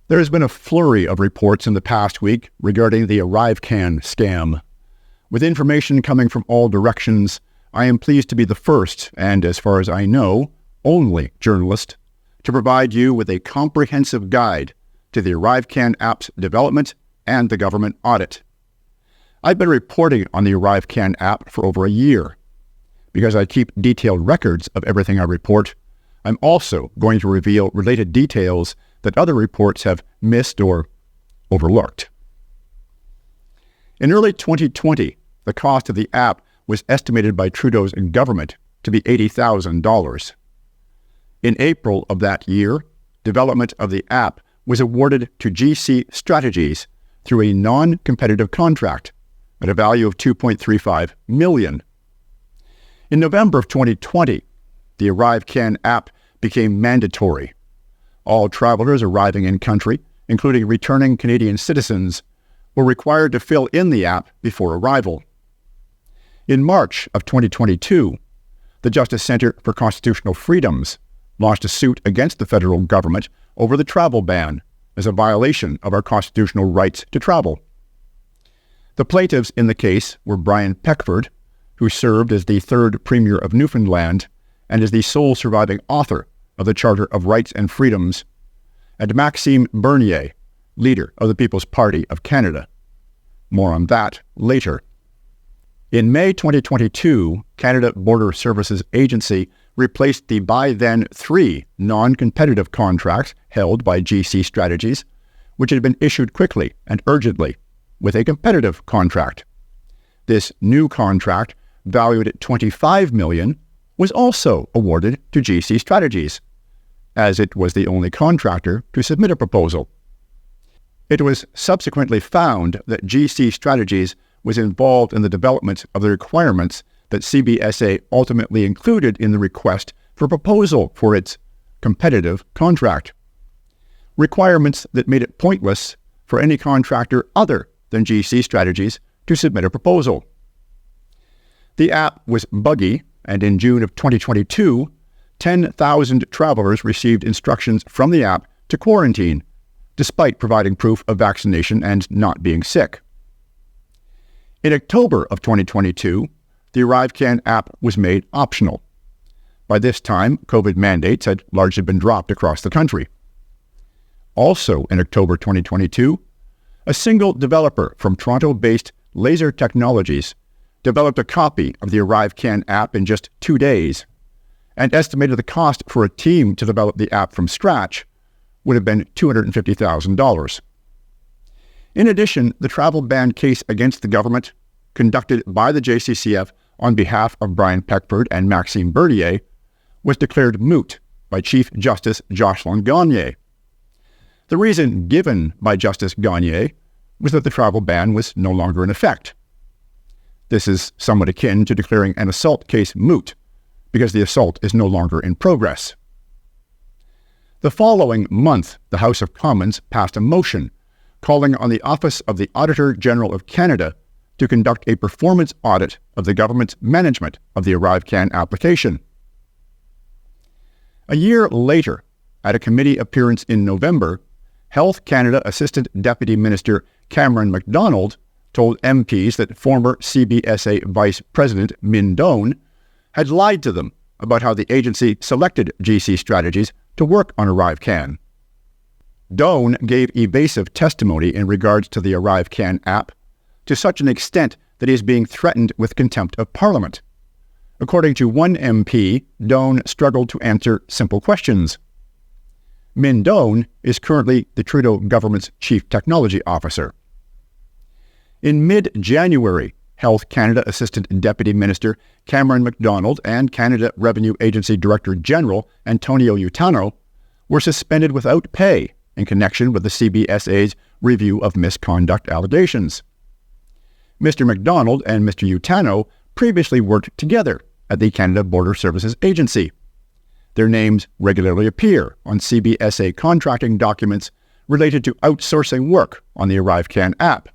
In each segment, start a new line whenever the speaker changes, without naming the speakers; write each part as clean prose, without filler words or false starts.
There has been a flurry of reports in the past week regarding the ArriveCan scam. With information coming from all directions, I am pleased to be the first, and as far as I know, only journalist, to provide you with a comprehensive guide to the ArriveCan app's development and the government audit. I've been reporting on the ArriveCan app for over a year. Because I keep detailed records of everything I report, I'm also going to reveal related details that other reports have missed or overlooked. In early 2020, the cost of the app was estimated by Trudeau's government to be $80,000. In April of that year, development of the app was awarded to GC Strategies through a non-competitive contract at a value of $2.35 million. In November of 2020, the ArriveCan app became mandatory. All travelers arriving in country, including returning Canadian citizens, were required to fill in the app before arrival. In March of 2022, the Justice Centre for Constitutional Freedoms launched a suit against the federal government over the travel ban as a violation of our constitutional rights to travel. The plaintiffs in the case were Brian Peckford, who served as the third Premier of Newfoundland and is the sole surviving author of the Charter of Rights and Freedoms, and Maxime Bernier, leader of the People's Party of Canada. More on that later. In May 2022, Canada Border Services Agency replaced the by then 3 non-competitive contracts held by GC Strategies, which had been issued quickly and urgently, with a competitive contract. This new contract, valued at $25 million, was also awarded to GC Strategies, as it was the only contractor to submit a proposal. It was subsequently found that GC Strategies was involved in the development of the requirements that CBSA ultimately included in the request for proposal for its competitive contract. Requirements that made it pointless for any contractor other than GC Strategies to submit a proposal. The app was buggy, and in June of 2022, 10,000 travelers received instructions from the app to quarantine, despite providing proof of vaccination and not being sick. In October of 2022, the ArriveCan app was made optional. By this time, COVID mandates had largely been dropped across the country. Also in October 2022, a single developer from Toronto-based Laser Technologies developed a copy of the ArriveCan app in just 2 days, and estimated the cost for a team to develop the app from scratch would have been $250,000. In addition, the travel ban case against the government, conducted by the JCCF on behalf of Brian Peckford and Maxime Bernier, was declared moot by Chief Justice Jocelyn Gagné. The reason given by Justice Gagné was that the travel ban was no longer in effect. This is somewhat akin to declaring an assault case moot, because the assault is no longer in progress. The following month, the House of Commons passed a motion calling on the Office of the Auditor General of Canada to conduct a performance audit of the government's management of the ArriveCan application. A year later, at a committee appearance in November, Health Canada Assistant Deputy Minister Cameron MacDonald told MPs that former CBSA Vice President Min Doan had lied to them about how the agency selected GC Strategies to work on ArriveCan. Doan gave evasive testimony in regards to the ArriveCan app to such an extent that he is being threatened with contempt of Parliament. According to one MP, Doan struggled to answer simple questions. Min Doan is currently the Trudeau government's Chief Technology Officer. In mid-January, Health Canada Assistant Deputy Minister Cameron MacDonald and Canada Revenue Agency Director General Antonio Utano were suspended without pay in connection with the CBSA's review of misconduct allegations. Mr. MacDonald and Mr. Utano previously worked together at the Canada Border Services Agency. Their names regularly appear on CBSA contracting documents related to outsourcing work on the ArriveCan app.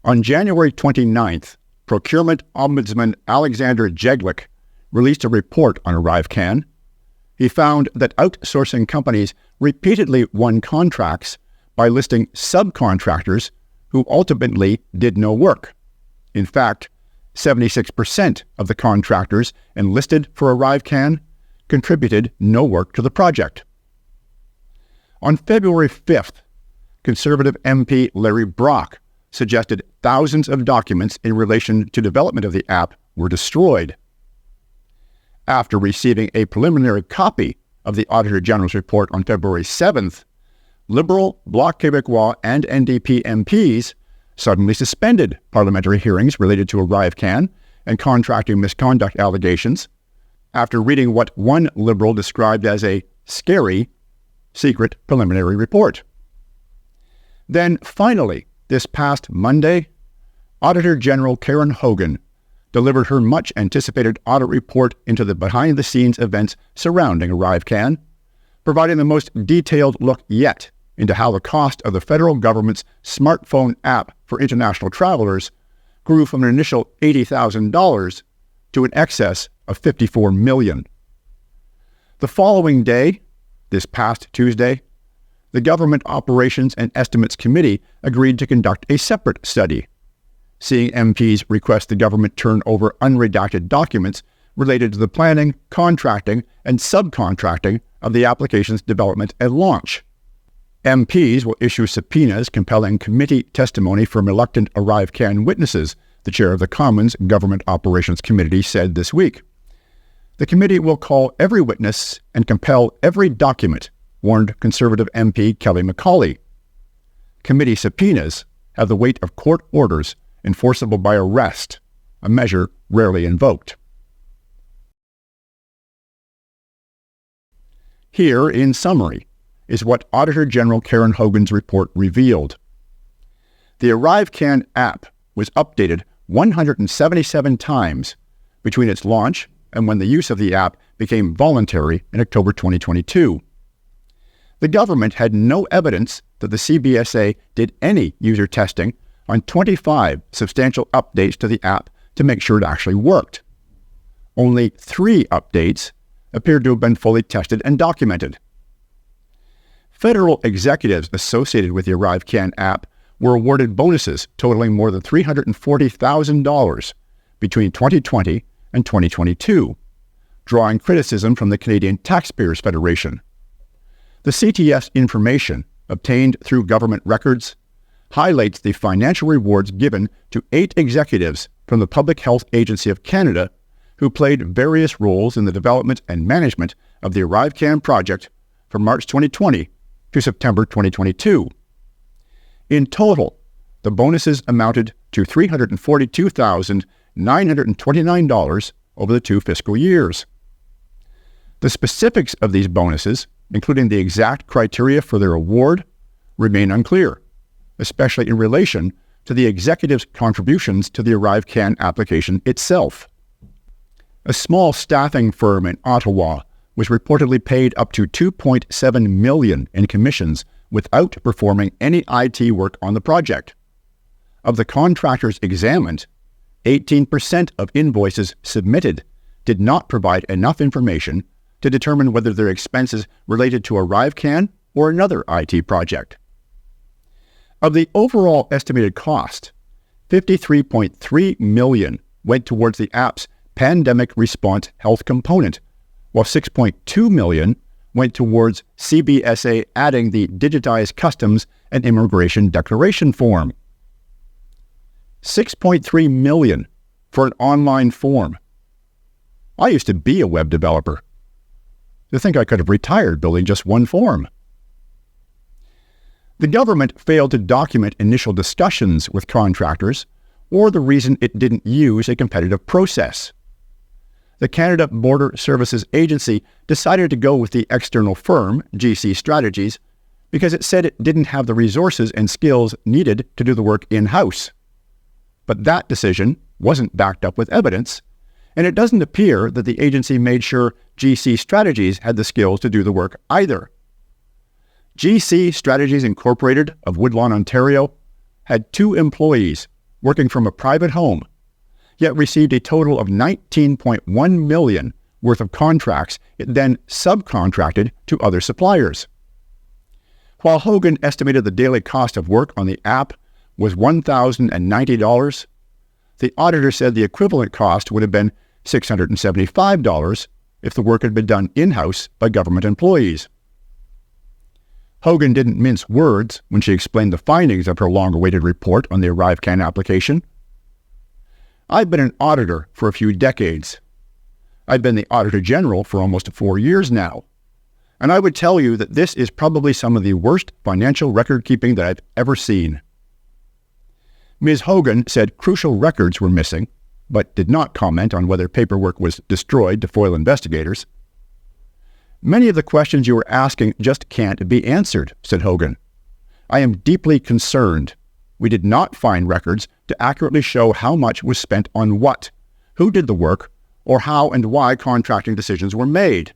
On January 29th, Procurement Ombudsman Alexander Jeglick released a report on ArriveCan, he found that outsourcing companies repeatedly won contracts by listing subcontractors who ultimately did no work. In fact, 76% of the contractors enlisted for ArriveCan contributed no work to the project. On February 5th, Conservative MP Larry Brock suggested thousands of documents in relation to development of the app were destroyed. After receiving a preliminary copy of the Auditor General's report on February 7th, Liberal, Bloc Québécois, and NDP MPs suddenly suspended parliamentary hearings related to ArriveCan and contracting misconduct allegations after reading what one Liberal described as a scary secret preliminary report. Then finally, this past Monday, Auditor General Karen Hogan delivered her much-anticipated audit report into the behind-the-scenes events surrounding ArriveCan, providing the most detailed look yet into how the cost of the federal government's smartphone app for international travelers grew from an initial $80,000 to an excess of $54 million. The following day, this past Tuesday, the Government Operations and Estimates Committee agreed to conduct a separate study, seeing MPs request the government turn over unredacted documents related to the planning, contracting, and subcontracting of the application's development and launch. MPs will issue subpoenas compelling committee testimony from reluctant ArriveCan witnesses, the chair of the Commons Government Operations Committee said this week. The committee will call every witness and compel every document, warned Conservative MP Kelly McCauley. Committee subpoenas have the weight of court orders enforceable by arrest, a measure rarely invoked. Here, in summary, is what Auditor General Karen Hogan's report revealed. The ArriveCan app was updated 177 times between its launch and when the use of the app became voluntary in October 2022. The government had no evidence that the CBSA did any user testing on 25 substantial updates to the app to make sure it actually worked. Only 3 updates appeared to have been fully tested and documented. Federal executives associated with the ArriveCan app were awarded bonuses totaling more than $340,000 between 2020 and 2022, drawing criticism from the Canadian Taxpayers Federation. The CTF's information, obtained through government records, highlights the financial rewards given to 8 executives from the Public Health Agency of Canada who played various roles in the development and management of the ArriveCan project from March 2020 to September 2022. In total, the bonuses amounted to $342,929 over the 2 fiscal years. The specifics of these bonuses, including the exact criteria for their award, remain unclear, especially in relation to the executives' contributions to the ArriveCan application itself. A small staffing firm in Ottawa was reportedly paid up to $2.7 million in commissions without performing any IT work on the project. Of the contractors examined, 18% of invoices submitted did not provide enough information to determine whether their expenses related to ArriveCan or another IT project. Of the overall estimated cost, $53.3 million went towards the app's pandemic response health component, while $6.2 million went towards CBSA adding the digitized customs and immigration declaration form. $6.3 million for an online form. I used to be a web developer. To think I could have retired building just one form. The government failed to document initial discussions with contractors or the reason it didn't use a competitive process. The Canada Border Services Agency decided to go with the external firm, GC Strategies, because it said it didn't have the resources and skills needed to do the work in-house. But that decision wasn't backed up with evidence, and it doesn't appear that the agency made sure GC Strategies had the skills to do the work either. GC Strategies Incorporated of Woodlawn, Ontario, had 2 employees working from a private home, yet received a total of $19.1 million worth of contracts it then subcontracted to other suppliers. While Hogan estimated the daily cost of work on the app was $1,090, the auditor said the equivalent cost would have been $675 if the work had been done in-house by government employees. Hogan didn't mince words when she explained the findings of her long-awaited report on the ArriveCan application. I've been an auditor for a few decades. I've been the Auditor General for almost 4 years now, and I would tell you that this is probably some of the worst financial record-keeping that I've ever seen. Ms. Hogan said crucial records were missing, but did not comment on whether paperwork was destroyed to foil investigators. Many of the questions you are asking just can't be answered, said Hogan. I am deeply concerned. We did not find records to accurately show how much was spent on what, who did the work, or how and why contracting decisions were made.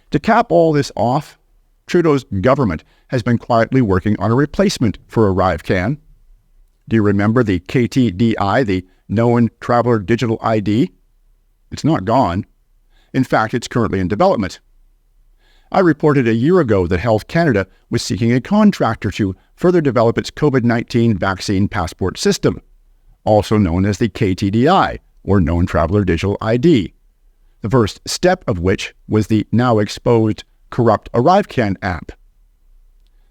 To cap all this off, Trudeau's government has been quietly working on a replacement for ArriveCan. Do you remember the KTDI, the Known Traveler Digital ID? It's not gone. In fact, it's currently in development. I reported a year ago that Health Canada was seeking a contractor to further develop its COVID-19 vaccine passport system, also known as the KTDI, or Known Traveler Digital ID, the first step of which was the now exposed corrupt ArriveCan app.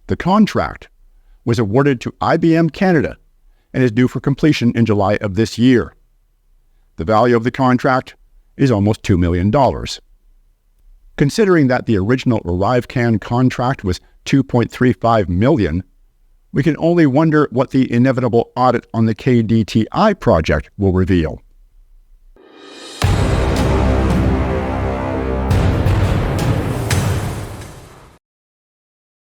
The contract was awarded to IBM Canada and is due for completion in July of this year. The value of the contract is almost $2 million. Considering that the original ArriveCan contract was $2.35 million, we can only wonder what the inevitable audit on the KDTI project will reveal.